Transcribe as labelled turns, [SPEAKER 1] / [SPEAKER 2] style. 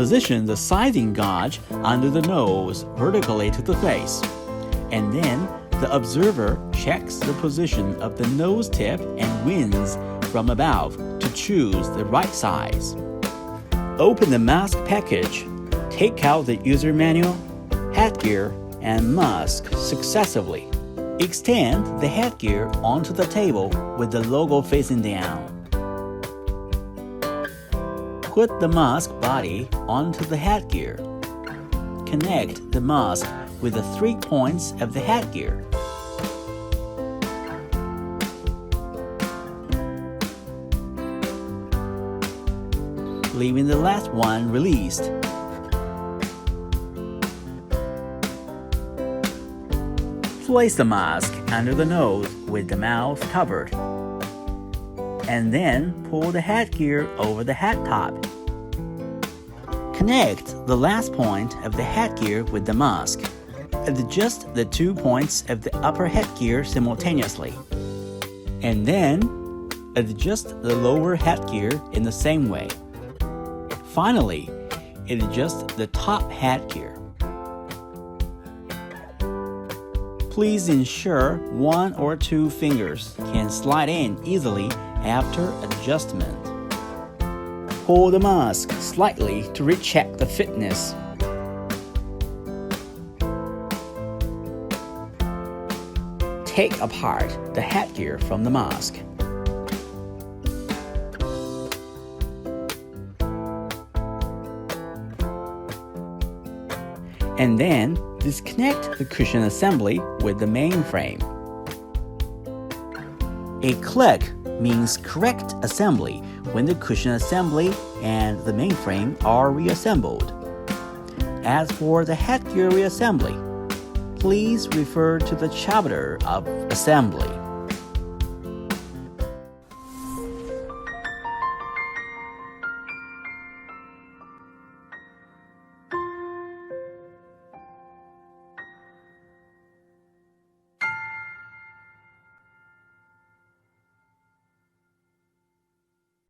[SPEAKER 1] Position the sizing gauge under the nose vertically to the face, and then the observer checks the position of the nose tip and winds from above to choose the right size. Open the mask package, take out the user manual, headgear, and mask successively. Extend the headgear onto the table with the logo facing down. Put the mask body onto the headgear. Connect the mask with the 3 points of the headgear. Leaving the last one released. Place the mask under the nose with the mouth covered, and then pull the headgear over the head top. Connect the last point of the headgear with the mask. Adjust the 2 points of the upper headgear simultaneously, and then adjust the lower headgear in the same way. Finally, adjust the top headgear. Please ensure 1 or 2 fingers can slide in easily after adjustment. Pull the mask slightly to recheck the fitness. Take apart the headgear from the mask. And then disconnect the cushion assembly with the main frame. A click means correct assembly when the cushion assembly and the mainframe are reassembled. As for the headgear reassembly, please refer to the chapter of assembly.